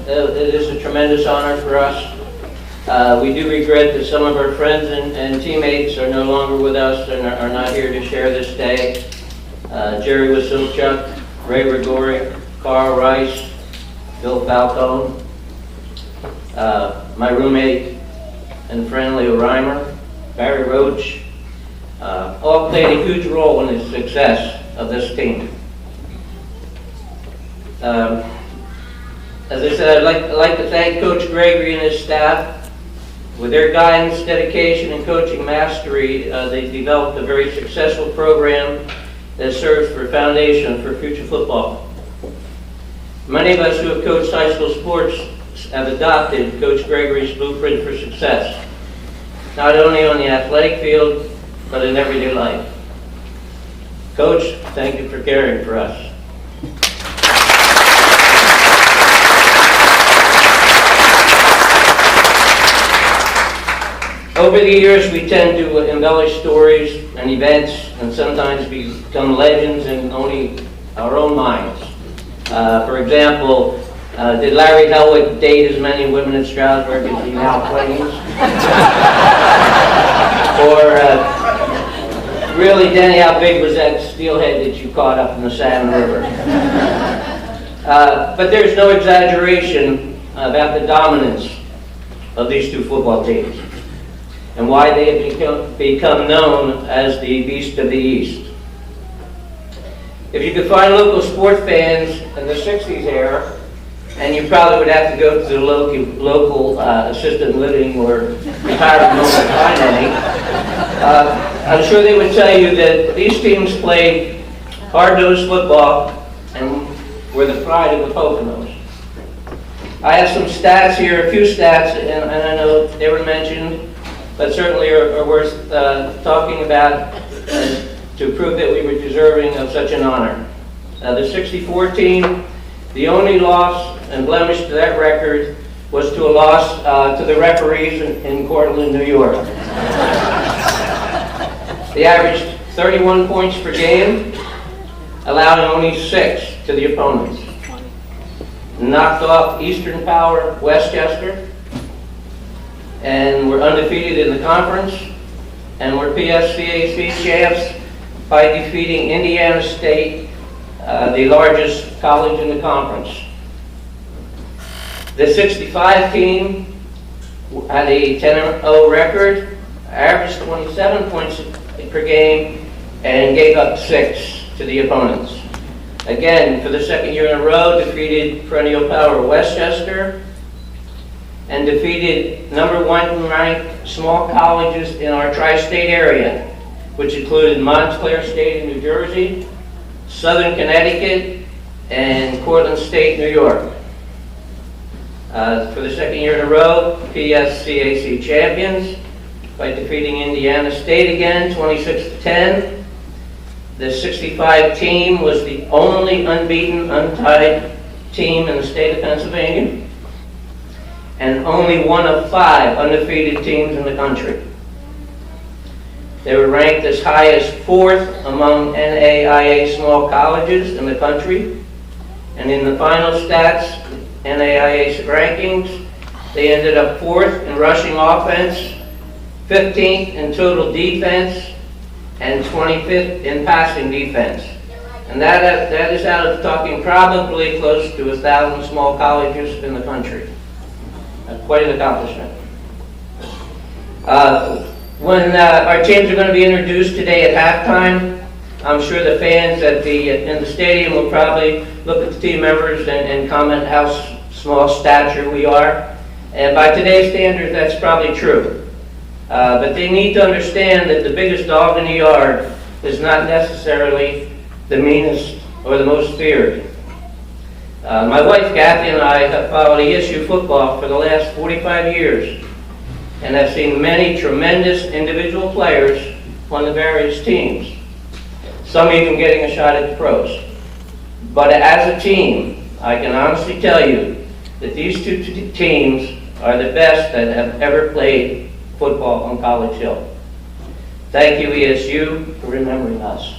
it is a tremendous honor for us. We do regret that some of our friends and teammates are no longer with us and are not here to share this day. Jerry Wasilchuk, Ray Rigori, Carl Rice, Bill Falcone, my roommate and friend Leo Reimer, Barry Roach, all played a huge role in the success of this team. As I said, I'd like to thank Coach Gregory and his staff. With their guidance, dedication, and coaching mastery, they developed a very successful program that serves for a foundation for future football. Many of us who have coached high school sports have adopted Coach Gregory's blueprint for success, not only on the athletic field, but in everyday life. Coach, thank you for caring for us. Over the years, we tend to embellish stories and events and sometimes become legends in only our own minds. For example, did Larry Helwick date as many women in Stroudsburg as he now claims? Or really, Denny, how big was that steelhead that you caught up in the Salmon River? But there's no exaggeration about the dominance of these two football teams and why they have become known as the Beast of the East. If you could find local sport fans in the 60s era, and you probably would have to go to the local assisted living or retirement home to find any, I'm sure they would tell you that these teams played hard-nosed football and were the pride of the Poconos. I have some stats here, a few stats, and I know they were mentioned, but certainly are worth talking about to prove that we were deserving of such an honor. The 64 team, the only loss and blemish to that record was to a loss to the referees in Cortland, New York. They averaged 31 points per game, allowing only 6 to the opponents. Knocked off Eastern Power Westchester, and were undefeated in the conference, and were PSCAC champs by defeating Indiana State, the largest college in the conference. The 65 team had a 10-0 record, averaged 27 points per game, and gave up 6 to the opponents. Again, for the second year in a row, defeated perennial power Westchester, and defeated number 1 ranked small colleges in our tri-state area, which included Montclair State in New Jersey, Southern Connecticut, and Cortland State, New York. For the second year in a row, PSCAC champions by defeating Indiana State again, 26-10. The 65 team was the only unbeaten, untied team in the state of Pennsylvania, and only one of 5 undefeated teams in the country. They were ranked as high as 4th among NAIA small colleges in the country, and in the final stats, NAIA rankings, they ended up 4th in rushing offense, 15th in total defense, and 25th in passing defense. And that is out of talking probably close to 1,000 small colleges in the country. Quite an accomplishment. When our teams are going to be introduced today at halftime, I'm sure the fans in the stadium will probably look at the team members and comment how small stature we are. And by today's standards, that's probably true. But they need to understand that the biggest dog in the yard is not necessarily the meanest or the most feared. My wife Kathy and I have followed ESU football for the last 45 years and have seen many tremendous individual players on the various teams, some even getting a shot at the pros. But as a team, I can honestly tell you that these two teams are the best that have ever played football on College Hill. Thank you, ESU, for remembering us.